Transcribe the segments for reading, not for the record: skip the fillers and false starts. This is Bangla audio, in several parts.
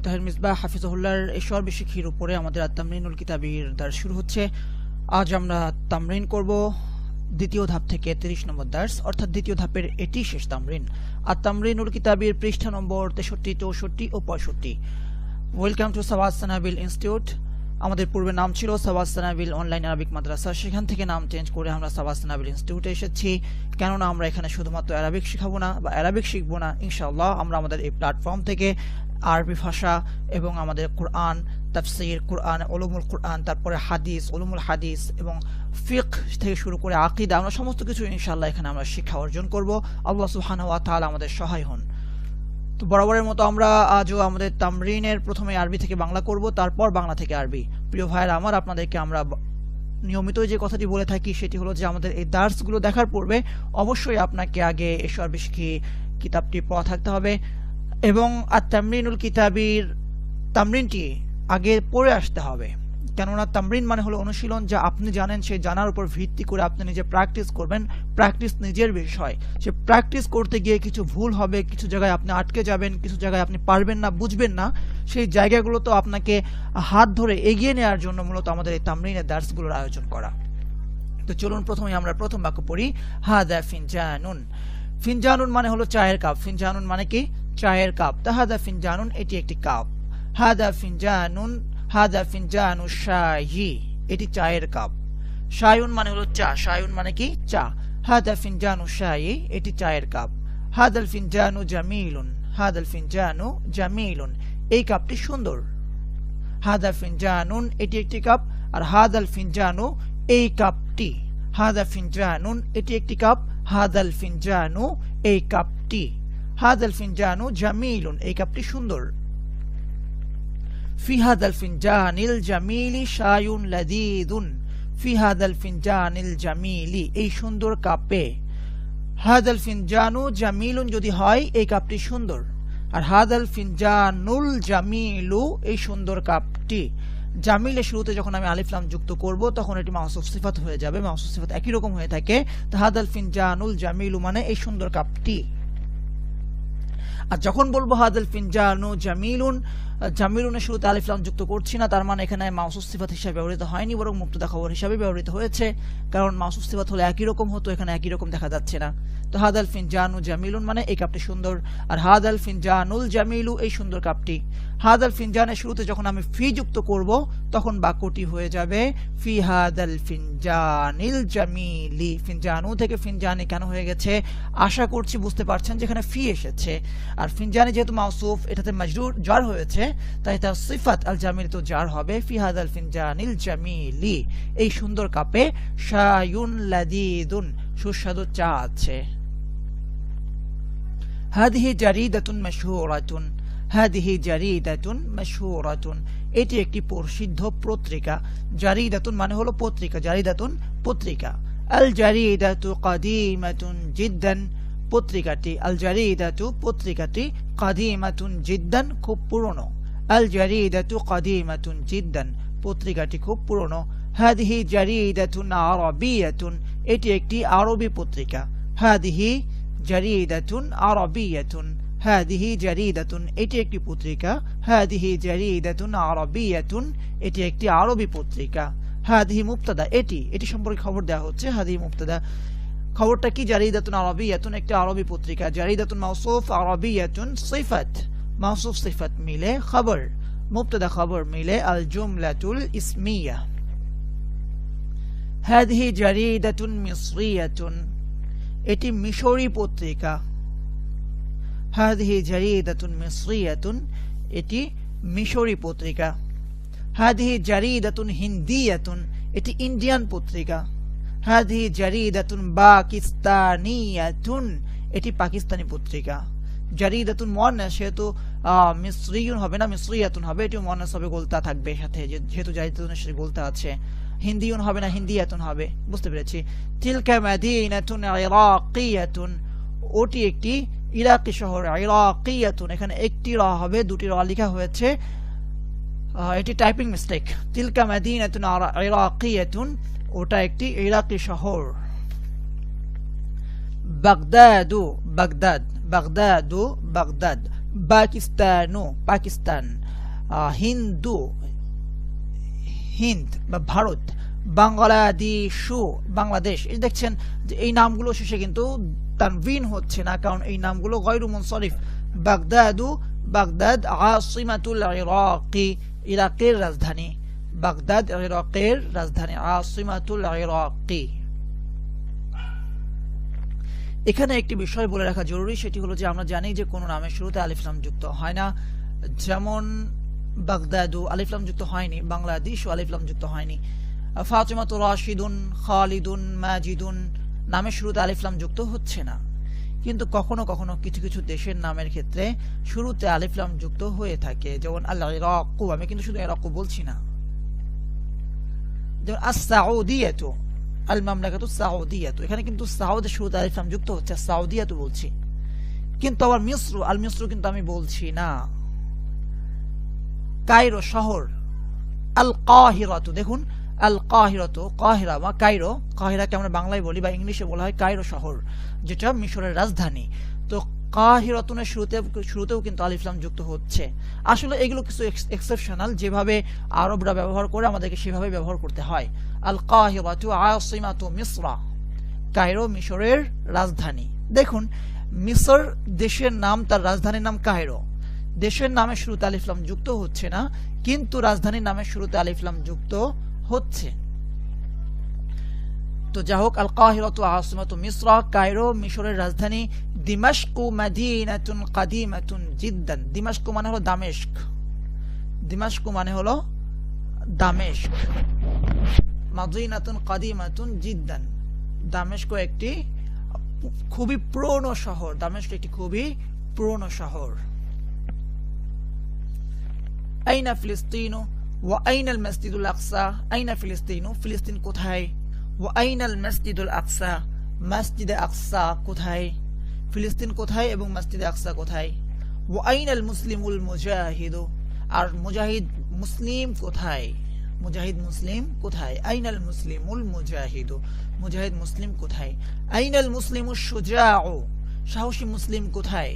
তাহের মিসবাহ হাফিজাহুল্লাহর এই সর্বশিক্ষির উপরে আমাদের আত-তামরিনুল কিতাবীর দার্স শুরু হচ্ছে। আজ আমরা তামরিন করব দ্বিতীয় ধাপ থেকে 30 নম্বর দার্স, অর্থাৎ দ্বিতীয় ধাপের এটি শেষ তামরিন। আত-তামরিনুল কিতাবীর পৃষ্ঠা নম্বর 63, 64 ও 65। ওয়েলকাম টু সাওয়াদ সানাবিল ইনস্টিটিউট। আমাদের পূর্বে নাম ছিল সাওয়াদ সানাবিল অনলাইন আরবিক মাদ্রাসা, সেখান থেকে নাম চেঞ্জ করে আমরা সাওয়াদ সানাবিল ইনস্টিটিউটে এসেছি। কেননা আমরা এখানে শুধুমাত্র আরবিক শেখাবো না বা আরবিক শিখবো না, ইনশাআল্লাহ আমরা আমাদের এই প্ল্যাটফর্ম থেকে আরবি ভাষা এবং আমাদের কোরআন তাফসীর, কোরআন উলুমুল কোরআন, তারপরে হাদিস, উলুমুল হাদিস এবং ফিকহ থেকে শুরু করে আকীদা, আমরা সমস্ত কিছু ইনশাআল্লাহ এখানে আমরা শিক্ষা অর্জন করব। আল্লাহ সুবহানাহু ওয়া তাআলা আমাদের সহায় হন। তো বরাবরের মতো আমরা আজও আমাদের তামরিনের প্রথমে আরবি থেকে বাংলা করব, তারপর বাংলা থেকে আরবি। প্রিয় ভাইয়েরা আমার, আপনাদেরকে আমরা নিয়মিত যে কথাটি বলে থাকি সেটি হলো যে আমাদের এই দার্সগুলো দেখার পূর্বে অবশ্যই আপনাকে আগে এই সর্বশিক্ষী কিতাবটি পড়া থাকতে হবে এবং আত-তামরিনুল কিতাবীর তামরিনটি আগে পড়ে আসতে হবে। কেননা তামরিন মানে হলো অনুশীলন, যা আপনি জানেন সেই জানার উপর ভিত্তি করে আপনি নিজে প্র্যাকটিস করবেন। প্র্যাকটিস নিজের বিষয়, সে প্র্যাকটিস করতে গিয়ে কিছু ভুল হবে, কিছু জায়গায় আপনি আটকে যাবেন, কিছু জায়গায় আপনি পারবেন না, বুঝবেন না। সেই জায়গাগুলো তো আপনাকে হাত ধরে এগিয়ে নেওয়ার জন্য মূলত আমাদের এই তামরিনের দার্সগুলোর আয়োজন করা। তো চলুন প্রথমে আমরা প্রথম বাক্য পড়ি। হাদা ফিনজানুন। ফিনজানুন মানে হলো চায়ের কাপ। ফিনজানুন মানে কি? চায়ের কাপ। তাহাদা ফিনজানুন, এটি একটি কাপ। হাদা ফিনজানুন, হাদা ফিনজানু শায়ি, এটি চায়ের কাপ। শায়ুন মানে হলো চা। শায়ুন মানে কি? চা। হাদা ফিনজানু শায়ি, এটি চায়ের কাপ। হাদাল ফিনজানু জামিলুন। হাদাল ফিনজানু জামিলুন, এই কাপটি সুন্দর। হাদা ফিনজানুন, এটি একটি কাপ, আর হাদাল ফিনজানু, এই কাপটি। হাদা ফিনজানুন, এটি একটি কাপ, হাদাল ফিনজানু, এই কাপটি। হাদাল ফিনজানু জামিলুন, এই কাপটি সুন্দর। ফি হাদাল ফিনজানিল জামিলি শায়ুন লাযীযুন। ফি হাদাল ফিনজানিল জামিলি, এই সুন্দর কাপে। হাদাল ফিনজানু জামিলুন যদি হয় এই কাপটি সুন্দর, আর হাদাল ফিনজানুল জামিলু, এই সুন্দর কাপটি। জামিলের শুরুতে যখন আমি আলিফ লাম যুক্ত করব তখন এটি মাউসুফ সিফাত হয়ে যাবে। মাউসুফ সিফাত একই রকম হয়ে থাকে। তো হাদাল ফিনজানুল জামিলু মানে এই সুন্দর কাপটি। আর যখন বলবো হাদাল ফিনজানু জামিলুন, জামিলুনের শুরুতে আলিফ লাম যুক্ত করছি না, তার মানে এখানে মাউসুফ সিফাত হিসেবে ব্যবহৃত হয়নি, বরং মুবতাদা খবর হিসেবে ব্যবহৃত হয়েছে। কারণ মাউসুফ সিফাত হলে একই রকম হতো, এখানে একই রকম দেখা যাচ্ছে না। তো হাদাল ফিনজানু জামিলুন মানে এই কাপটি সুন্দর, আর হাদাল ফিনজানুল জামিলু, এই সুন্দর কাপটি। হাদাল ফিনজানের শুরুতে যখন আমি ফি যুক্ত করব তখন বাক্যটি হয়ে যাবে ফি হাদাল ফিনজানিল জামিলি। ফিনজানু থেকে ফিনজানি কেন হয়ে গেছে? আশা করছি বুঝতে পারছেন, যেখানে ফি এসেছে। আর ফিনজানি যেহেতু মাউসুফ, এটাতে মাজরুর জার হয়েছে, তাই তার সিফাত আল জামিল তো জার হবে। ফি হাদাল ফিনজানিল জামিলি, এই সুন্দর কাপে শায়ুন লাযীযুন, সুস্বাদু চা আছে। হাদিহি জারিদাতুন মাশহুরাতুন। হাদিহি জারিদাতুন মাশহুরাতুন, এটি একটি প্রসিদ্ধ পত্রিকা। জারিদাতুন মানে হলো পত্রিকা। জারিদাতুন পত্রিকা। আল জারিদাতু কাদিমাতুন জিদ্দান, পত্রিকাটি। আল জারিদাতু পত্রিকাটি, কাদিমাতুন জিদ্দান খুব পুরনো। আল জারিদাতু কাদিমাতুন জিদ্দান, পত্রিকাটি খুব পুরনো। হাদিহি জারিদাতুন আরাবিয়াতুন, এটি একটি আরবি পত্রিকা। হাদিহি জারিদাতুন আরাবিয়াতুন। হাদিহি জারিদাতুন, এটি একটি পত্রিকা। হাদিহি জারিদাতুন আরাবিয়াতুন, এটি একটি আরবি পত্রিকা। হাদিহি মুবতাদা, এটি সম্পর্কে খবর দেওয়া হচ্ছে। হাদিহি মুবতাদা, খবরটা কি? জারিদাতুন আরাবিয়াতুন, একটি আরবি পত্রিকা। জারিদাতুন মাউসুফ, আরাবিয়াতুন সিফাত। মাউসুফ সিফাত মিলে খবর, মুবতাদা খবর মিলে আল জুমলাতুল ইসমিয়া। হাদিহি জারিদাতুন মিসরিয়াতুন, এটি মিশরি পত্রিকা। হাদিহি জারিদাতুন মিসরিয়াতুন, এটি মিশরি পত্রিকা। হাদিহি জারিদাতুন হিন্দিয়াতুন, এটি ইন্ডিয়ান পত্রিকা। হাদিহি জারিদাতুন পাকিস্তানিয়াতুন, এটি পাকিস্তানি পত্রিকা। জারিদাতুন মুয়ান্নাস, সেহেতু মিসরিয়ুন হবে না, মিসরিয়াতুন হবে। এটি মুয়ান্নাস হবে, গোলতা থাকবে সাথে, যেহেতু জারিদাতুনের সাথে গোলতা আছে। হিন্দিয়ুন হবে না, হিন্দিয়াতুন হবে। বুঝতে পেরেছি। তিলকা মাদিনাতুন ইরাকিয়াতুন, ওটি একটি ইরাকি শহর। ইরাকিয়াতুন, এখানে একটি র হবে, দুটি র লেখা হয়েছে, এটি টাইপিং মিস্টেক। তিলকা মাদিনাতুন ইরাকিয়াতুন, ওটা একটি ইরাকি শহর। বাগদাদু, বাগদাদ, বাগদাদু, বাগদাদ, পাকিস্তানু পাকিস্তান, হিন্দু হিন্দ বা ভারত, বাংলাদেশু বাংলাদেশ। এই দেখছেন যে এই নামগুলো শেষে কিন্তু তানবিন হচ্ছে না, কারণ এই নামগুলো গয়রু মুনসারিফ। বাগদাদু বাগদাদ আसिमाতুল ইরাকি, ইরাকের রাজধানী। বাগদাদ ইরাকের রাজধানী, আसिमाতুল ইরাকি। এখানে একটি বিষয় বলে রাখা জরুরি, সেটি হলো যে আমরা জানি যে কোনো নামের শুরুতে আলিফ লাম যুক্ত হয় না। যেমন বাগদাদু আলিফ লাম যুক্ত হয়নি, বাংলাদেশও আলিফ লাম যুক্ত হয়নি। ফাতিমাতু রাশিদুন, খালিদুন, মাজিদুন নামের শুরুতে আলিফ লাম যুক্ত হচ্ছে না। কিন্তু কখনো কখনো কিছু কিছু দেশের নামের ক্ষেত্রে শুরুতে আলিফ লাম যুক্ত হয়ে থাকে, যেমন আল ইরাকু, আমি কিন্তু শুধু ইরাকু বলছি না। যেমন আস-সাউদিয়াতু, আল মামলাকাতু সাউদিয়াতু, এখানে কিন্তু সাউদের শুরুতে আলিফ লাম যুক্ত হচ্ছে, সাউদিয়াতু বলছি। কিন্তু আবার মিসর, আল মিসর কিন্তু আমি বলছি না। কায়রো শহর, আল কাহিরাতু, দেখুন আল কাহিরাতু, কাহিরা বা কায়রো, কাহিরাকে আমরা বাংলায় বলি বা ইংলিশে বলা হয় কায়রো শহর, যেটা মিশরের রাজধানী। তো কাহিরাতুনের শুরুতেও কিন্তু আলিফ লাম যুক্ত হচ্ছে। আসলে এগুলো কিছু এক্সেপশনাল, যেভাবে আরবরা ব্যবহার করে আমাদেরকে সেভাবে ব্যবহার করতে হয়। আল কাহিরাতু আसिमातु মিসর, কায়রো মিশরের রাজধানী। দেখুন মিসর দেশের নাম, তার রাজধানীর নাম কায়রো। দেশের নামের শুরুতে আলিফ লাম যুক্ত হচ্ছে না, কিন্তু রাজধানীর নামের শুরুতে আলিফ লাম যুক্ত হচ্ছে। তো যা হোক, আল কাহিরাতু আसिमातु মিসর, কায়রো মিশরের রাজধানী। দিমাশকু মাদিনাতুন কাদিমাতুন জিদ্দান, দিমাশকু মানে হলো দামেস্ক, দিমাশকু মানে হলো দামেস্ক। মাদিনাতুন কাদিমাতুন জিদ্দান, দামেস্ক একটি খুবই পুরনো শহর, দামেস্ক একটি খুবই পুরনো শহর। আইনা ফিলিস্তিনু ওয়া আইনাল মসজিদুল আকসা, আইনা ফিলিস্তিনু, ফিলিস্তিন কোথায়? ওয়া আইনাল মসজিদুল আকসা, মসজিদে আকসা কোথায়? ফিলিস্তিন কোথায় এবং মসজিদে আকসা কোথায়? ওয়া আইনাল মুসলিমুল মুজাহিদু, আর মুজাহিদ মুসলিম কোথায়? মুজাহিদ মুসলিম কোথায়? আইনাল মুসলিমুল মুজাহিদু, মুজাহিদ মুসলিম কোথায়? আইনাল মুসলিমুশ শুজাউ, সাহসী মুসলিম কোথায়?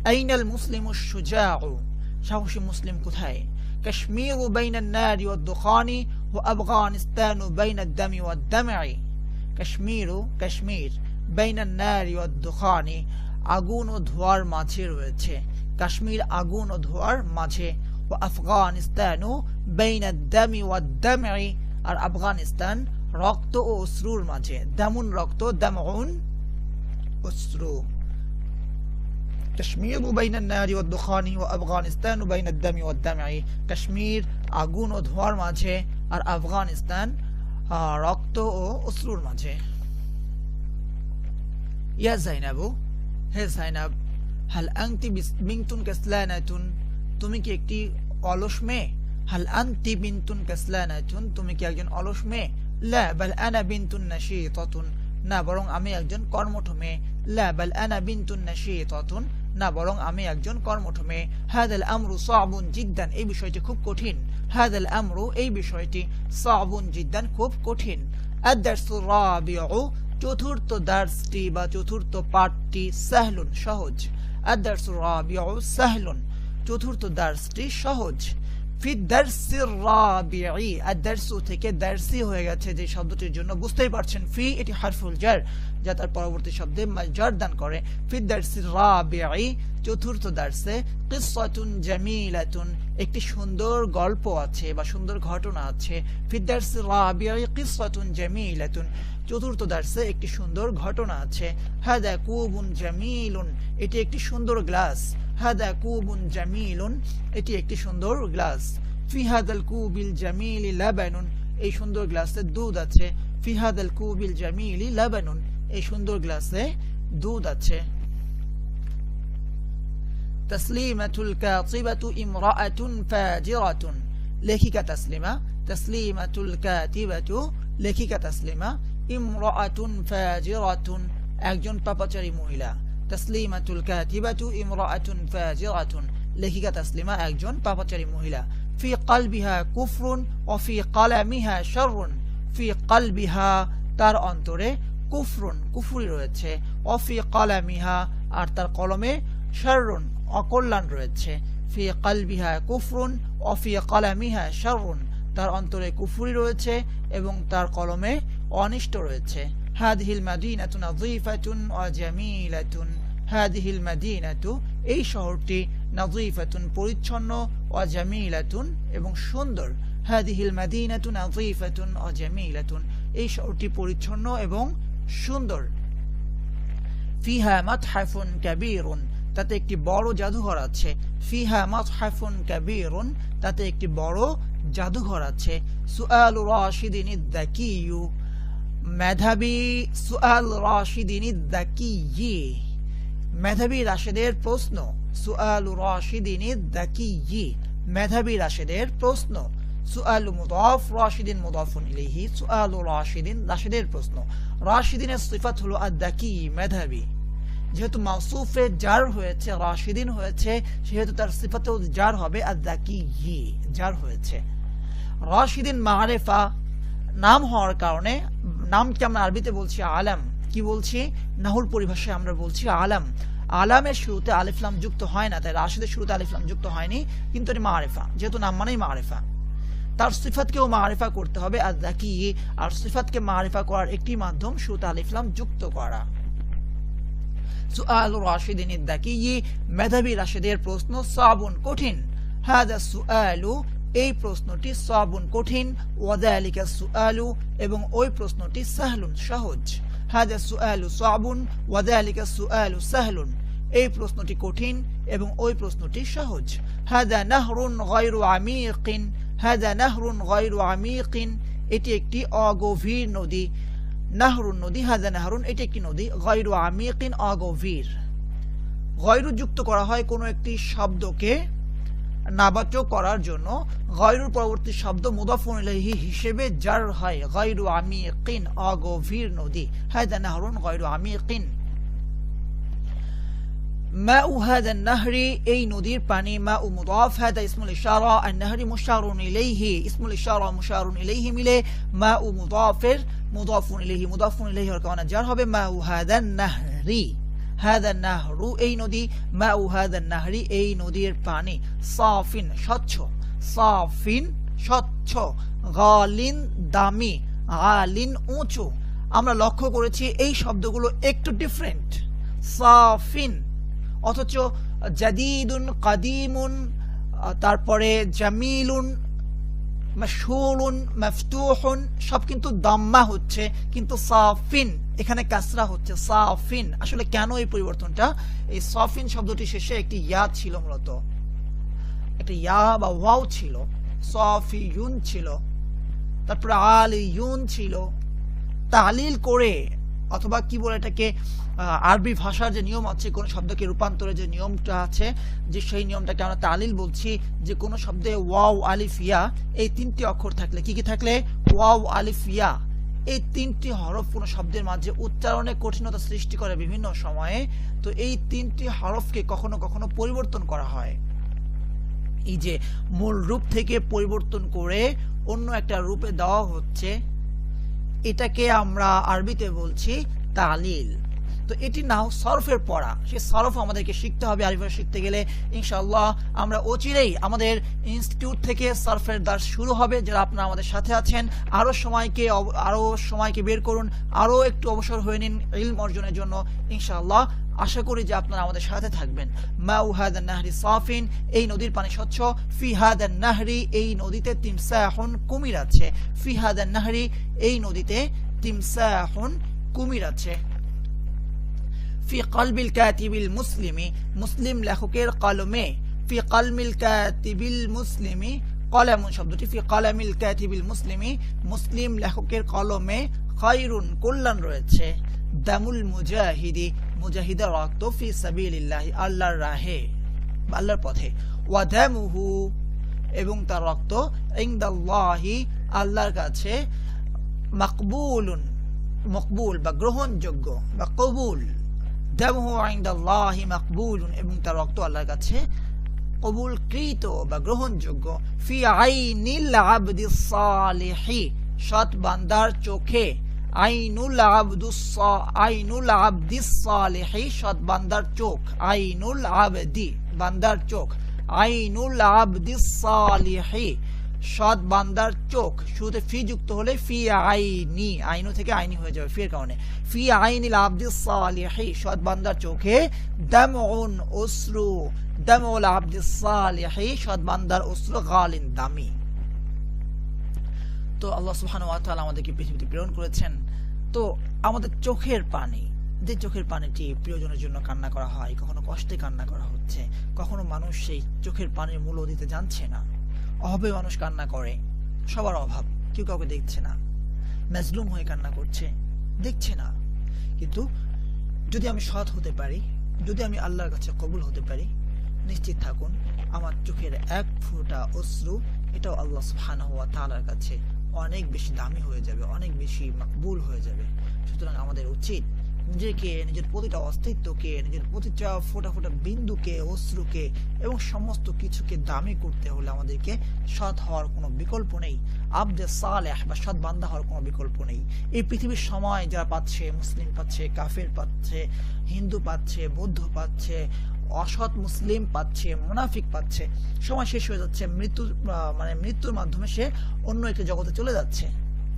আইনাল মুসলিমুশ শুজাউ, সাহসী মুসলিম কোথায়? কাশ্মীরু বাইনান নারি ওয়াদ দুখানি ওয়া আফগানিস্তানু বাইনাদ দামি ওয়াদ দাম'i, কাশ্মীরু, কাশ্মীর, বাইনান নারি ওয়াদ দুখানি, আগুন ও ধোঁয়ার মাঝে রয়েছে, কাশ্মীর আগুন ও ধোঁয়ার মাঝে। ওয়া আফগানিস্তানু বাইনাদ দামি ওয়াদ দাম'i, আর আফগানিস্তান রক্ত ও অশ্রুর মাঝে। দামুন রক্ত, দামউন অশ্রু। কাশ্মীর বাইনান নারি ওয়াদ দুখানি ওয়া আফগানিস্তানু বাইনাদ দামি ওয়াদ দাম'i, কাশ্মীর আগুন ও ধোঁয়ার মাঝে, আর আফগানিস্তান রক্ত ও অশ্রুর মাঝে। ইয়া যায়নাবু, হে যায়নাব, হাল আনতি বিনতুন কাসলানাতুন, তুমি কি একটি অলস মেয়ে? হাল আনতি বিনতুন কাসলানাতুন, তুমি কি একজন অলস মেয়ে? লা বাল আনা বিনতুন নাশীতাতুন, না বরং আমি একজন কর্মঠ মেয়ে। লা বাল আনা বিনতুন নাশীতাতুন, না বরং আমি একজন কর্মঠ মেয়ে। হাদাল আমরু সাবুন জিদ্দান, এই বিষয়টি খুব কঠিন। হাদাল আমরু, এই বিষয়টি, সাবুন জিদ্দান, খুব কঠিন। আদ-দারসুর রাবিউ, চতুর্থ দার্সটি বা চতুর্থ পাঠটি, সাহলুন, সহজ। আদ-দারসুর রাবিউ সাহলুন, চতুর্থ দার্সটি সহজ। ফি দারসির রাবি'i, আদ-দারসু থেকে দারসি হয়ে গেছে যে শব্দটির জন্য, বুঝতেই পারছেন ফি এটি হারফুল জার, যা তার পরবর্তী শব্দে জার দান করে। ফি দারসির রাবি'i, চতুর্থ দার্সে, কিসসাতুন জামিলাতুন, একটি সুন্দর গল্প আছে বা সুন্দর ঘটনা আছে। ফি দারসির রাবি'i কিসসাতুন জামিলাতুন, চতুর্থ দার্সে একটি সুন্দর ঘটনা আছে। হাদা কুবুন জামিলুন, এটি একটি সুন্দর গ্লাস। হাদা কুবুন জামিলুন, এটি একটি সুন্দর গ্লাস। ফি হাদাল কুবিল জামিলি লাবানুন, এই সুন্দর গ্লাসে দুধ আছে। ফি হাদাল কুবিল জামিলি লাবানুন, এই সুন্দর গ্লাসে দুধ আছে। তাসলিমাতুল কাতিবাতু ইমরাআতুন ফাজিরাতুন, লেখিকা তাসলিমা। তাসলিমাতুল কাতিবাতু, লেখিকা তাসলিমা। ইমরাআতুন ফাজিরাতুন, একজন পাপাচারী মহিলা। তাসলিমাতুল কাতিবাতু ইমরাআতুন ফাজিরাতুন, লেখিকা তাসলিমা একজন পাপাচারী মহিলা। ফি কলবিহা কুফরুন ওয়া ফি কলামিহা শাররুন, ফি কলবিহা, তার অন্তরে, কুফরুন, কুফরি রয়েছে। ওয়া ফি কলামিহা, আর তার কলমে, শাররুন অকল্যাণ রয়েছে, ফি কালবিহা কুফরুন ও ফি কালামিহা শাররুন তার অন্তরে কুফরি রয়েছে এবং তার কলমে অনিষ্ট রয়েছে। হাদিহিল মাদিনাতু নাযীফাতুন ওয়া জামিলাতুন, হাদিহিল মাদিনাতু এই শহরটি, নাযীফাতুন পরিচ্ছন্ন, ওয়া জামিলাতুন এবং সুন্দর। হাদিহিল মাদিনাতু নাযীফাতুন ওয়া জামিলাতুন এই শহরটি পরিচ্ছন্ন এবং সুন্দর। ফিহা মাতহাফুন কাবীরুন তাতে একটি বড় জাদুঘর আছে। ফিহা মাতহাফুন কাবীরুন তাতে একটি বড় জাদুঘর আছে। সুআলু রাশিদিন আদ-দাকিয়্যু মেধাবী, সুআল রাশিদিন আদ-দাকিয়্যি মেধাবী রাশেদের প্রশ্ন। সুআলু রাশিদিন আদ-দাকিয়্যি মেধাবী রাশেদের প্রশ্ন। সুআলু মুদাফ, রাশিদিন মুদাফুন ইলাইহি, সুআলু রাশিদিন রাশেদের প্রশ্ন। রাশিদিনের সিফাত হলো আদ-দাকি মেধাবী, যেহেতু মাউসুফে জার হয়েছে, রাশিদিন হয়েছে, সেহেতু তার সিফাতেও জার হবে, আদ-দাকিয়্যি জার হয়েছে। রাশিদিন মারিফা নাম হওয়ার কারণে, নামকে আমরা আরবিতে বলছি আলাম, কি বলছি নাহুর পরিভাষায় আমরা বলছি আলাম। আলামের শুরুতে আলিফ লাম যুক্ত হয় না, তাই রাশিদের শুরুতে আলিফ লাম যুক্ত হয়নি, কিন্তু এটি মারিফা, যেহেতু নাম মানেই মারিফা, তার সিফাতকেও মারিফা করতে হবে আদ-দাকি। আর সিফাতকে মারিফা করার একটি মাধ্যম শুরুতে আলিফ লাম যুক্ত করা। সুআলু রাশিদিন আদ-দাকিয়্যি মেধাবী রাশেদের প্রশ্ন, সাবুন কঠিন। হাদা সুআলু এই প্রশ্নটি, সাবুন কঠিন, ওয়া যালিকা সুআলু এবং ওই প্রশ্নটি, সাহলুন সহজ। হাদা সুআলু সাবুন ওয়া যালিকা সুআলু সাহলুন এই প্রশ্নটি কঠিন এবং ওই প্রশ্নটি সহজ। হাদা নাহরুন গায়রু আমিকিন, হাদা নাহরুন গায়রু আমিকিন এটি একটি অগভীর নদী। নাহরুন নদী, হাদা নাহরুন এটি একটি নদী, গায়রু আমিকিন অগভীর। গায়রু যুক্ত করা হয় কোনো একটি শব্দকে নাবাচক করার জন্য। গায়রুর পরবর্তী শব্দ মুদাফুন ইলাইহি হিসেবে জার হয়, গায়রু আমিকিন অগভীর নদী। হাদা নাহরুন গায়রু আমিকিন। মাউ হাদা নাহরি এই নদীর পানি, মাউ মুদাফ, হাদা ইসমুল ইশারা, আন-নাহরি মুশারুন ইলাইহি, ইসমুল ইশারা মুশারুন ইলাইহি মিলে মাউ মুদাফের মুদাফুন ইলাইহি, মুদাফুন ইলাইহি হওয়ার কারণে জার হবে মাউ হাদা নাহরি। হাদা নাহরু এই নদী, মাউ হাদা নাহরি এই নদীর পানি, সাফিন স্বচ্ছ, সাফিন স্বচ্ছ, গালিন দামি, গালিন উঁচু। আমরা লক্ষ্য করেছি এই শব্দগুলো একটু ডিফারেন্ট, সাফিন অথচ জাদিদুন, কাদিমুন, তারপরে জামিলুন, মাশহুলুন, মাফতুহুন সব কিন্তু দাম্মা হচ্ছে, কিন্তু সাফিন এখানে কাসরা হচ্ছে, সাফিন। আসলে কেন এই পরিবর্তনটা? এই সাফিন শব্দটি শেষে একটি ইয়া ছিল, মূলত একটা ইয়া বা ওয়াও ছিল, সাফিয়ুন ছিল, তারপরে আলিয়ুন ছিল। তালিল করে অথবা কি বলে এটাকে, আরবি ভাষার যে নিয়ম আছে কোন শব্দকে রূপান্তরের যে নিয়মটা আছে, যে সেই নিয়মটাকে আমরা তালিল বলছি, যে কোনো শব্দে ওয়াও আলিফ ইয়া এই তিনটি অক্ষর থাকলে, কি কি থাকলে, ওয়াও আলিফ ইয়া এই তিনটি হরফ কোনো শব্দের মাঝে উচ্চারণে কঠিনতা সৃষ্টি করে বিভিন্ন সময়ে। তো এই তিনটি হরফকে কখনো কখনো পরিবর্তন করা হয়, এই যে মূল রূপ থেকে পরিবর্তন করে অন্য একটা রূপে দেওয়া হচ্ছে, এটাকে আমরা আরবিতে বলছি তালিল। তো এটি নাও সরফের পড়া, সেই সরফ আমাদেরকে শিখতে হবে। আরবি ভাষা শিখতে গেলে ইনশাআল্লাহ আমরা অচিরেই আমাদের ইনস্টিটিউট থেকে সরফের দার্স শুরু হবে। যারা আপনারা আমাদের সাথে আছেন, আরো সময়কে বের করুন, আরো একটু অবসর হয়ে নিন ইলম অর্জনের জন্য। ইনশাআল্লাহ আশা করি যে আপনারা আমাদের সাথে থাকবেন। মাউ হাদা নাহরি সাফিন এই নদীর পানি স্বচ্ছ। ফি হাদা নাহরি এই নদীতে তিমসাহুন কুমির আছে। ফি হাদা নাহরি এই নদীতে তিমসাহুন কুমির আছে। ফি কলবিল কাতিবিল মুসলিমি মুসলিম লেখকের কলমে। ফি কলমিল কাতিবিল মুসলিমি কলামুন শব্দটি, ফি কলামিল কাতিবিল মুসলিমি মুসলিম লেখকের কলমে খায়রুন কল্যাণ রয়েছে। দামুল মুজাহিদি মুজাহিদের রক্ত, ফি সাবিলিল্লাহ আল্লাহর রাহে আল্লাহর পথে। ওয়া দামুহু এবং তার রক্ত, ইনদাল্লাহি আল্লাহর কাছে, মাকবুলুন মকবুল বা গ্রহণযোগ্য বা কবুল। দামুহু ইনদাল্লাহি মাকবুলুন এবং তার রক্ত আল্লাহর কাছে কবুলকৃত বা গ্রহণযোগ্য। ফি আইনিল আবদিস সালিহি সৎ বান্দার চোখে, আইনুল আবদিস সালিহি, সৎ বান্দার চোখ। আইনুল আবদি, বান্দার চোখ। আইনুল আবদিস সালিহি, সৎ বান্দার চোখ। শুরুতে ফি যুক্ত হলে ফি আইনি, আইনু থেকে আইনি হয়ে যাবে ফির কারণে। ফি আইনিল আবদিস সালিহি, সৎ বান্দার চোখে দামউন অশ্রু। দামউল আবদিস সালিহি, সৎ বান্দার অশ্রু গালিন, দামি। তো আল্লাহ সুবহানাহু ওয়া তাআলা আমাদেরকে পৃথিবীতে প্রেরণ করেছেন। তো আমাদের চোখের পানি, যে চোখের পানিটি প্রিয়জনের জন্য কান্না করা হয়, কখনো কষ্টে কান্না করা হচ্ছে, কখনো মানুষ সেই চোখের পানির মূল্য দিতে জানছে না। অভাবে মানুষ কান্না করে, সবার অভাব, কেউ কাউকে দেখছে না, মাজলুম হয়ে কান্না করছে, দেখছে না। কিন্তু যদি আমি সৎ হতে পারি, যদি আমি আল্লাহর কাছে কবুল হতে পারি, নিশ্চিত থাকুন আমার চোখের এক ফোঁটা অশ্রু এটাও আল্লাহ সুবহানাহু ওয়া তাআলার কাছে অনেক বেশি দামি হয়ে যাবে, অনেক বেশি মকবুল হয়ে যাবে। সুতরাং আমাদের উচিত নিজেকে, নিজের প্রতিটা অস্তিত্বকে, নিজের প্রতিটা ফোঁটা ফোঁটা বিন্দুকে, অশ্রুকে এবং সমস্ত কিছুকে দামি করতে হলে আমাদেরকে সৎ হওয়ার কোনো বিকল্প নেই। আবদে সালেহ বা সৎ বান্দা হওয়ার কোনো বিকল্প নেই। এই পৃথিবীর সময় যারা পাচ্ছে, মুসলিম পাচ্ছে, কাফের পাচ্ছে, হিন্দু পাচ্ছে, বৌদ্ধ পাচ্ছে, অসৎ মুসলিম পাচ্ছে, মুনাফিক পাচ্ছে, সময় শেষ হয়ে যাচ্ছে, মৃত্যুর মাধ্যমে সে অন্য একটি জগতে চলে যাচ্ছে।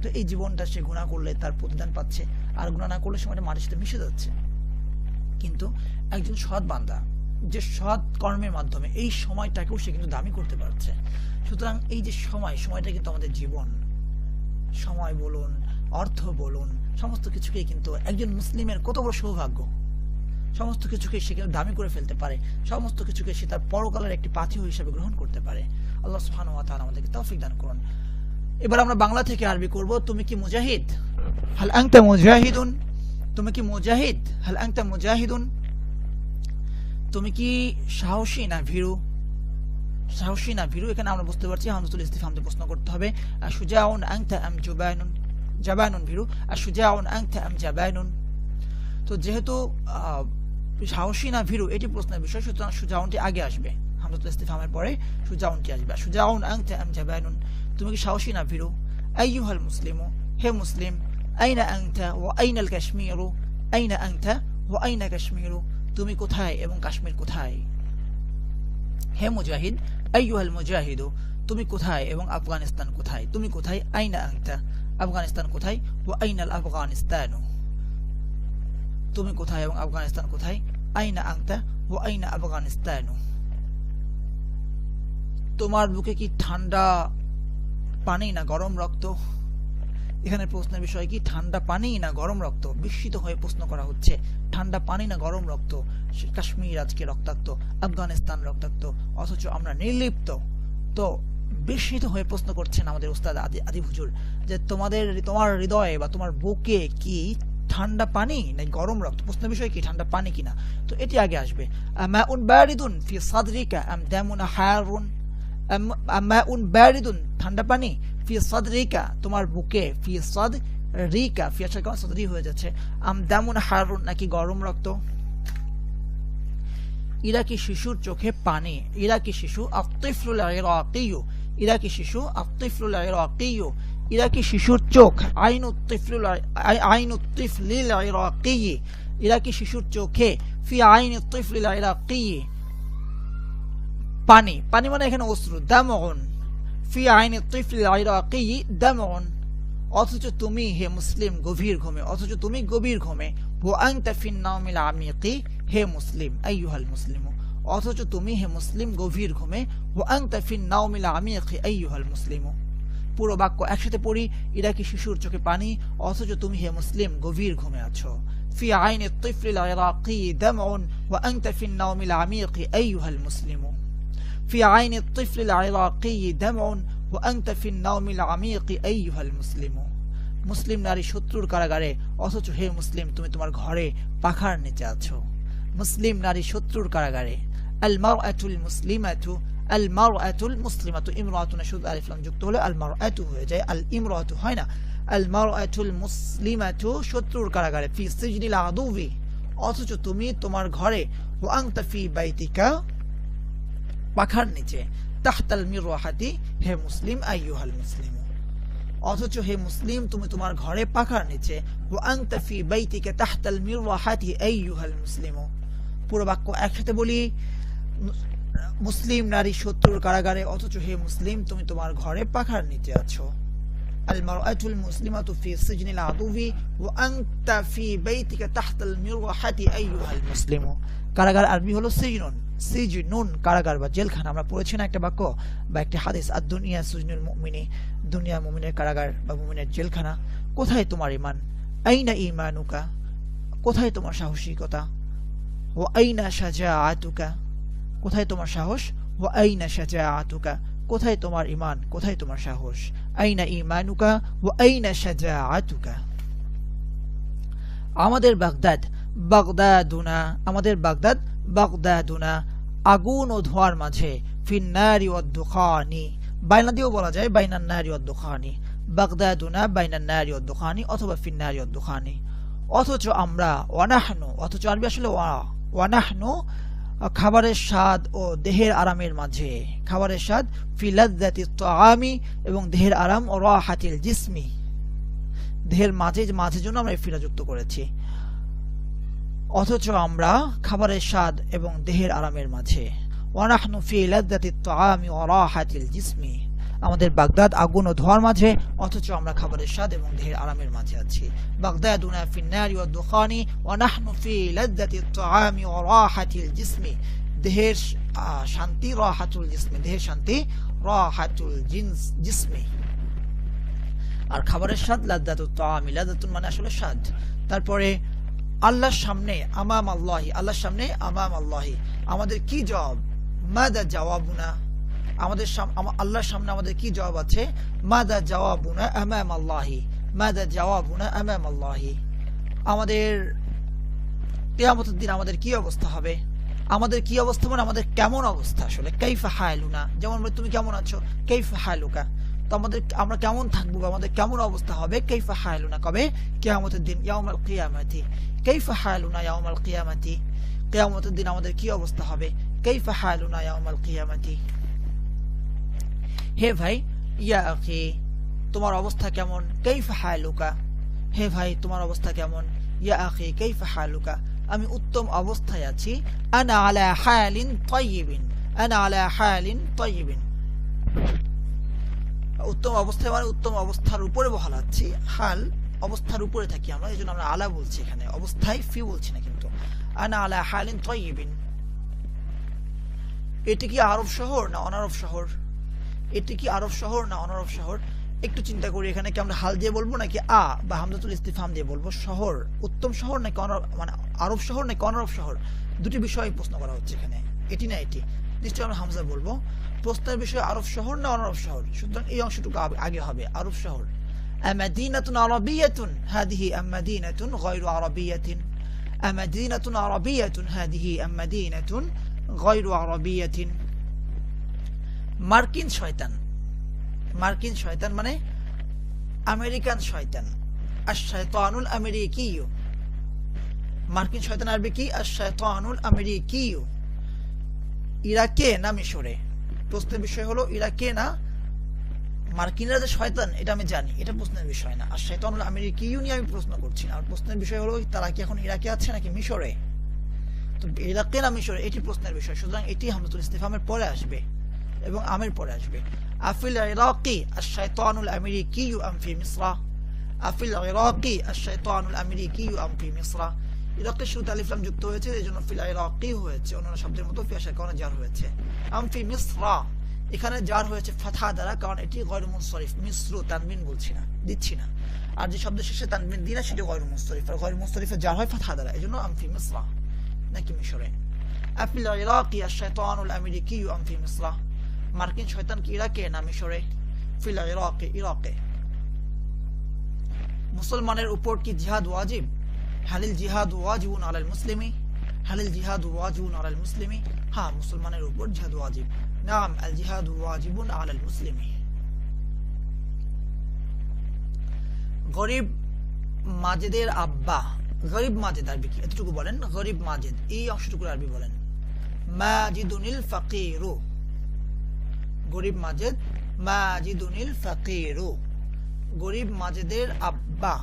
তো এই জীবনটা সে গুনাহ করলে তার প্রতিদান পাচ্ছে, আর গুনাহ না করলে সময়টা মাটির সাথে মিশে যাচ্ছে। কিন্তু একজন সৎ বান্দা যে সৎ কর্মের মাধ্যমে এই সময়টাকেও সে কিন্তু দামি করতে পারছে। সুতরাং এই যে সময়টা কিন্তু আমাদের জীবন, সময় বলুন, অর্থ বলুন, সমস্ত কিছুকেই কিন্তু একজন মুসলিমের কত বড় সৌভাগ্য। সমস্ত কিছুকে সে কিন্তু দামি করে ফেলতে পারে, সমস্ত কিছুকে সে তার পরকালের একটি পাথেয় হিসেবে গ্রহণ করতে পারে। আল্লাহ সুবহানাহু ওয়া তাআলা আমাদেরকে তৌফিক দান করুন। এবার আমরা বাংলা থেকে আরবি করব। তুমি কি মুজাহিদ? হাল আনতা মুজাহিদুন? তুমি কি মুজাহিদ? হাল আনতা মুজাহিদুন? তুমি কি সাহসী না ভীরু? সাহসী না ভীরু, এখানে আমরা বুঝতে পারছি হামজাতুল ইস্তিফহাম দিয়ে প্রশ্ন করতে হবে। শুজাউন আনতা আম জুবানুন? জাবানুন ভীরু, আর শুজাউন আনতা আম জাবানুন? তো যেহেতু সাহসী না ভীরু এটি প্রশ্নের বিষয়, সুতরাং শুজাউনটি আগে আসবে, হামজাতুল ইস্তিফহামের পরে শুজাউনটি আসবে। শুজাউন আনতা আম জাবানুন, তুমি কি সাহসী না ভীরু? আইয়ুহাল মুসলিমু, হে মুসলিম। আইনা আনতা ওয়া আইনাল কাশ্মীরু? আইনা আনতা ওয়া আইনা কাশ্মীরু, তুমি কোথায় এবং কাশ্মীর কোথায়? হে মুজাহিদ, আইয়ুহাল মুজাহিদু, তুমি কোথায় এবং আফগানিস্তান কোথায়? তুমি কোথায়? আইনা আনতা, আফগানিস্তান কোথায়? ওয়া আইনাল আফগানিস্তানু, তুমি কোথায় এবং আফগানিস্তান কোথায়? আইনা আনতা ওয়া আইনা আফগানিস্তানু, তোমার বুকে কি ঠান্ডা পানি না গরম রক্ত? এখানে প্রশ্নের বিষয় কি ঠান্ডা পানি না গরম রক্ত? বিস্মিত হয়ে প্রশ্ন করা হচ্ছে, ঠান্ডা পানি না গরম রক্ত? কাশ্মীর আজকে রক্তাক্ত, আফগানিস্তান রক্তাক্ত, অথচ আমরা নির্লিপ্ত। তো বিস্মিত হয়ে প্রশ্ন করছেন আমাদের উস্তাদ আদিব হুজুর যে তোমার হৃদয়ে বা তোমার বুকে কি ঠান্ডা পানি না গরম রক্ত? প্রশ্নের বিষয় কি ঠান্ডা পানি কিনা? তো এটি আগে আসবে। মাউন বারিদুন ফি সাদরিকা আম দামুন হারুন? মাউন বারিদুন, ঠান্ডা পানি, ফি সাদরিকা, তোমার বুকে, ফি সাদরিকা, ফি আসার কারণে সাদরি হয়ে যাচ্ছে, আম দামুন হারুন, নাকি গরম রক্ত? ইরাকি শিশুর চোখে পানি। ইরাকি শিশু আত-তিফলুল ইরাকিয়্যু, ইরাকি শিশু আত-তিফলুল ইরাকিয়্যু, ইরাকি শিশুর চোখ, আইনুত তিফলিল ইরাকিয়্যি, ইরাকি শিশুর চোখে, ফি আইনিত তিফলিল ইরাকিয়্যি, পানি, পানি মানে এখানে অশ্রু, দামউন, ফি আইনিত তিফলিল ইরাকিয়্যি দামউন, অথচ তুমি হে মুসলিম গভীর ঘুমে, অথচ তুমি গভীর ঘুমে, ওয়া আনতা ফিন নাওমিল আমিকি, হে মুসলিম, আইয়ুহাল মুসলিমু, অথচ তুমি হে মুসলিম গভীর ঘুমে, ওয়া আনতা ফিন নাওমিল আমিকি আইয়ুহাল মুসলিমু। পুরো বাক্য একসাথে পড়ি। ইরাকি শিশুর চোখে পানি, অথচ তুমি হে মুসলিম গভীর ঘুমে আছো। ফি আইনিত তিফলিল ইরাকিয়্যি দামউন ওয়া আনতা ফিন নাওমিল আমিকি আইয়ুহাল মুসলিমু। ফি আইনিত তিফলিল ইরাকিয়্যি দামউন ওয়া আনতা ফিন নাওমিল আমিকি আইয়ুহাল মুসলিমু। মুসলিম নারী শত্রুর কারাগারে, অথচ হে মুসলিম তুমি তোমার ঘরে পাখার নিচে আছো। মুসলিম নারী শত্রুর কারাগারে। আল মারআতুল মুসলিমাতু, আল মারআতুল মুসলিমাতু, ইমরাতুনা শুধু আলিফ লাম যুক্ত হলে আল মারআতু হয়ে যায়, আল ইমরাতু হয় না। আল মারআতুল মুসলিমাতু, শত্রুর কারাগারে, ফি সিজনিল আদুবি, অথচ তুমি তোমার ঘরে, ওয়া আনতা ফি বাইতিকা, পাখার নিচে, তাহতাল মিরওয়াহাতি, হে মুসলিম, আইয়ুহাল মুসলিমু। অথচ হে মুসলিম তুমি তোমার ঘরে পাখার নিচে, ওয়া আনতা ফি বাইতিকা তাহতাল মিরওয়াহাতি আইয়ুহাল মুসলিমু। পুরো বাক্য একসাথে বলি, মুসলিম নারী শত্রুর কারাগারে, অথচ হে মুসলিম তুমি তোমার ঘরে পাখার নিচে আছো। আল মারআতুল মুসলিমাতু ফি সিজনিল আদুবি ওয়া আনতা ফি বাইতিকা তাহতাল মিরওয়াহাতি আইয়ুহাল মুসলিমু। কারাগার আরবি হলো সিজনুন, সিজনুন কারাগার বা জেলখানা। আমরা পড়েছি না একটা বাক্য বা একটা হাদিস, আদ-দুনিয়া সিজনুল মুমিনি, দুনিয়া মুমিনের কারাগার বা মুমিনের জেলখানা। কোথায় তোমার ঈমান? আইনা ঈমানুকা, কোথায় তোমার সাহসিকতা? ওয়া আইনা শাজাআতুকা, কোথায় তোমার সাহস? ওয়া আইনা শাজাআতুকা, কোথায় তোমার ঈমান, কোথায় তোমার সাহস? আইনা ঈমানুকা ওয়া আইনা শাজাআতুকা। আমাদের বাগদাদ, বাগদাদুনা, আমাদের বাগদাদ, বাগদাদুনা, আগুন ও ধোঁয়ার মাঝে, ফিন্নারি ওয়াদ দুখানি, বাইনা দিয়েও বলা যায়, বাইনান নারি ওয়াদ দুখানি, বাগদাদুনা বাইনান নারি ওয়াদ দুখানি অথবা ফিন্নারি ওয়াদ দুখানি। অথচ আমরা, ওয়ানাহনু, অথচ আরবি আসলে ওয়ানাহনু, খাবারের স্বাদ ও দেহের আরামের মাঝে, খাবারের স্বাদ, ফি লাযযাতি তাআমি, এবং দেহের আরাম, ও রাহাতিল জিসমি, দেহের মাঝে জন্য আমরা ফিরা যুক্ত করেছি। অথচ আমরা খাবারের স্বাদ এবং দেহের আরামের মাঝে, ওয়ানাহনু ফি লাযযাতি তাআমি ওয়া রাহাতিল জিসমি, আমাদের বাগদাদ আগুন ও ধোঁয়ার মাঝে, অথচ আমরা খাবারের স্বাদ এবং দেহের আরামের মাঝে আছি। বাগদাদুনা ফিন্নারি ওয়াদ দুখানি ওয়া নাহনু ফি লাযযাতি তাআমি ওয়া রাহাতিল জিসমি, দেহের শান্তি, রাহাতুল জিসমি, দেহের শান্তি, রাহাতুল জিসমি, আর খাবারের স্বাদ লাযযাতুত তাআমি, লাযযাতুন মানে আসলে স্বাদ। তারপরে আল্লাহর সামনে, আমাম আল্লাহি, আল্লাহর সামনে, আমাম আল্লাহি, আমাদের কি জবাব? মাদা জওয়াবুনা, আমাদের আল্লাহর সামনে আমাদের কি জবাব আছে? মাদা জওয়াবুনা আমাম আল্লাহি, মাদা জওয়াবুনা আমাম আল্লাহি, আমাদের কিয়ামতের দিন আমাদের কি অবস্থা হবে? আমাদের কি অবস্থা মানে আমাদের কেমন অবস্থা আসলে? কাইফা হালুনা, যেমন তুমি কেমন আছো, কাইফা হালুকা, তো আমরা কেমন থাকবো, আমাদের কেমন অবস্থা হবে? কাইফা হালুনা, কবে? কিয়ামতের দিন, ইয়াউমাল কিয়ামাতি, কাইফা হালুনা ইয়াউমাল কিয়ামাতি, কিয়ামতের দিন আমাদের কি অবস্থা হবে? কাইফা হালুনা ইয়াউমাল কিয়ামাতি। হে ভাই, ইয়া আখি, তোমার অবস্থা কেমন? কাইফা হালুকা, হে ভাই তোমার অবস্থা কেমন? ইয়া আখি কাইফা হালুকা, আমি উত্তম অবস্থায় আছি। আনা আলা হালিন তাইয়িবিন, আনা আলা হালিন তাইয়িবিন, উত্তম অবস্থায় মানে উত্তম অবস্থার উপরে বহাল আছি, হাল অবস্থার উপরে থাকি আমরা, এই জন্য আমরা আলা বলছি এখানে, অবস্থায় ফি বলছি না কিন্তু। আনা আলা হালিন তাইয়িবিন, এটি কি আরব শহর না অনারব শহর? এটি কি আরব শহর না অনারব শহর? একটু চিন্তা করি, এখানে কি আমরা হাল দিয়ে বলবো নাকি আ বা হামজাতুল ইস্তিফহাম দিয়ে বলবো? শহর, উত্তম শহর নাকি মানে আরব শহর নাকি অনারব শহর? দুটি বিষয় প্রশ্ন করা হচ্ছে এখানে, এটি না এটি। নিশ্চয়ই আমরা হামজা বলবো। প্রশ্নের বিষয় আরব শহর না অনারব শহর, সুতরাং এই অংশটুকু আগে হবে, আরব শহর। আমাদিনাতুন আরাবিয়াতুন হাদিহি আম মাদিনাতুন গায়রু আরাবিয়াতিন, আমাদিনাতুন আরাবিয়াতুন হাদিহি আম মাদিনাতুন গায়রু আরাবিয়াতিন। মার্কিন শয়তান, মার্কিন শয়তান মানে আমেরিকান শয়তান, আশ-শায়তানুল আমেরিকিয়্যু, মার্কিন শয়তান আরবি কি? আশ-শায়তানুল আমেরিকিয়্যু। ইরাকে না মিশরে? প্রশ্নের বিষয় হলো ইরাকে না মার্কিনরা যে শয়তান এটা আমি জানি, এটা প্রশ্নের বিষয় না। আশ-শায়তানুল আমেরিকিয়্যু নিয়ে আমি প্রশ্ন করছি না, আর প্রশ্নের বিষয় হলো তারা কি এখন ইরাকে আছে নাকি মিশরে? তো ইরাকে না মিশরে এটি প্রশ্নের বিষয়, সুতরাং এটি হামজাতুল ইস্তিফহামের পরে আসবে এবং আমের পরে আসবে। আফিল ইরাকি আশ-শায়তানুল আমেরিকিয়্যু আম ফি মিসরা, আফিল ইরাকি আশ-শায়তানুল আমেরিকিয়্যু আম ফি মিসরা। ইরাকের শুরুতে আলিফ লাম যুক্ত হয়েছে, এজন্য ফিল ইরাকি হয়েছে, অন্যান্য শব্দের মতো ফি আসার কারণে জার হয়েছে। আম ফি মিসরা, এখানে জার হয়েছে ফাতহা দ্বারা, কারণ এটি গয়রু মুনসরিফ, মিসরু তানবিন বলছি না, দিচ্ছি না। আর যে শব্দের শেষে তানবিন দিই না সেটি গয়রু মুনসরিফ, আর গয়রু মুনসরিফে জার হয় ফাতহা দ্বারা, এজন্য আম ফি মিসরা নাকি মিশরে। আফিল ইরাকি আশ-শায়তানুল আমেরিকিয়্যু আম ফি মিসরা, মার্কিন শয়তান কি ইরাকে না মিশরে? ফিল ইরাকে, ইরাকে। মুসলমানের উপর কি জিহাদ ওয়াজিব? হালিল জিহাদ ওয়াজিবুন আলাল মুসলিমি, হালিল জিহাদ ওয়াজিবুন আলাল মুসলিমি, হ্যাঁ মুসলমানের উপর জিহাদ ওয়াজিব। নাম আল জিহাদ ওয়াজিবুন আলাল মুসলিমি। গরিব মাজেদের আব্বা, গরিব মাজেদ আরবি কি? এতটুকু বলেন, গরিব মাজেদ, এই অংশটুকু আরবি বলেন। মাজিদুনিল ফাকিরু, গরিব মাজেদ, মাজিদুনিল ফাকিরু, গরিব মাজেদের আব্বা,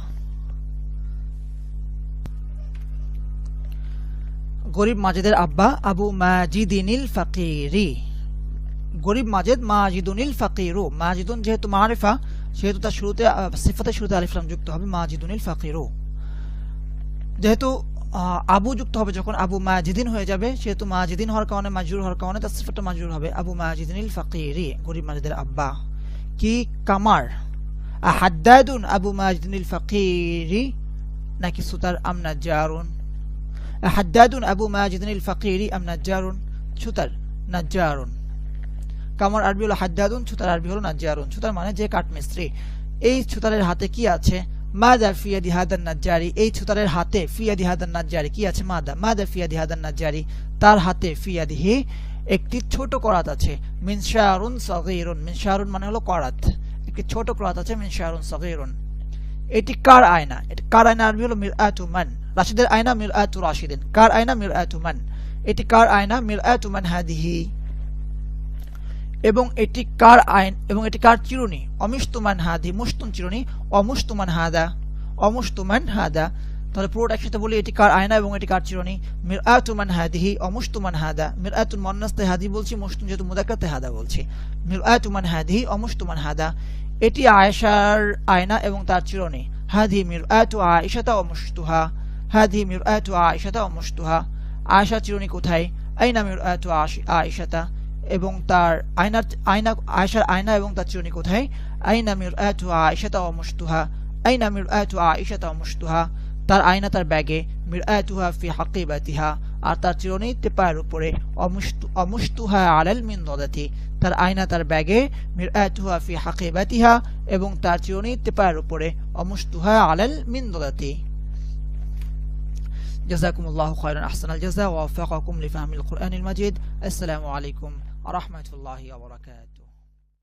গরিব মাজেদের আব্বা আবু মাজিদিনিল ফাকিরি। গরিব মাজেদ মাজিদুনিল ফাকিরু, মাজিদুন যেহেতু মারিফা সেহেতু তার শুরুতে সিফাতের শুরুতে আলিফ লাম যুক্ত হবে, মাজিদুনিল ফাকিরু। যেহেতু আবু যুক্ত হবে যখন আবু মাজিদিন হয়ে যাবে, সেহেতু মাজিদিন হওয়ার কারণে মাজরুর হওয়ার কারণে তার সিফাতটা মাজরুর হবে, আবু মাজিদিনিল ফাকিরি, গরিব মাজেদের আব্বা। কি কামার? হাদ্দাদুন আবু মাজিদিনিল ফাকিরি নাকি সুতার আম নাজ্জারুন? হাদ্দাদুন আবু মাজিদিনিল ফাকিরি আম নাজ্জারুন? সুতার নাজ্জারুন। কামার আরবি হলো হাদ্দাদুন, সুতার আরবি হলো নাজ্জারুন। সুতার মানে যে কাঠমিস্ত্রি। এই সুতারের হাতে কি আছে? মাদা ফিয়াদি হাদান নাজ্জারি, এই সুতারের হাতে ফিয়াদি হাদান নাজ্জারি কি আছে? মাদা ফিয়াদি হাদান নাজ্জারি, তার হাতে ফিয়াদিহি একটি ছোট করাত আছে। মিনশারুন সগীরুন, মিনশারুন মানে হলো করাত, একটি ছোট করাত আছে। মিনশারুন সগীরুন। এটি কার আয়না? এটি কার আয়না আরবি হলো মিরআতু মান, রাশিদের আয়না মিরআতু রাশিদিন, কার আয়না মিরআতু মান, এটি কার আয়না? মিরআতু মান হাদিহি। এবং এটি কার আইন এবং এটি কার চিরুনি? অমিশতুমান হাদি, মুশতুন চিরুনি, অমুশতুমান হাদা, অমুশতুমান হাদা। তাহলে পুরোটা একসাথে বলি, এটি কার আয়না এবং এটি কার চিরুনি? মিরআতুমান হাদিহি অমুশতুমান হাদা। মিরআতুন মুন্নাসতে হাদি বলছি, মুশতুন যেহেতু মুযাক্কারতে হাদা বলছি। মিরআতুমান হাদিহি অমুশতুমান হাদা, এটি আয়েশার আয়না এবং তার চিরুনি। হাদি মিরআতু আয়েশাতা অমুশতুহা, হাদি মিরআতু আয়েশাতা অমুশতুহা। আয়েশার চিরুনি কোথায়? আইনা মিরআতু আয়েশাতা, এবং তার আয়েশার আয়না এবং তার চিরুনি কোথায়? আইনা মিরআতু আয়েশাতা ওয়া মুশতুহা, আইনা মিরআতু আয়েশাতা ওয়া মুশতুহা। তার আয়না তার ব্যাগে, মিরআতুহা ফি হাকিবাতিহা, আর তার চিরুনি পায়ের উপরে। অমুশতুহা আলাল মিনদাদাতি, তার আয়না তার ব্যাগে, মিরআতুহা ফি হাকিবাতিহা, এবং তার চিরুনি পায়ের উপরে। অমুশতুহা আলাল মিনদাদাতি। জাযাকুমুল্লাহু খায়রান, আহসানাল জাযা ওয়া ওয়াফাকাকুম লিফাহমিল কুরআনিল মাজিদ। আসসালামু আলাইকুম ওয়া রাহমাতুল্লাহি ওয়া বারাকাতুহু।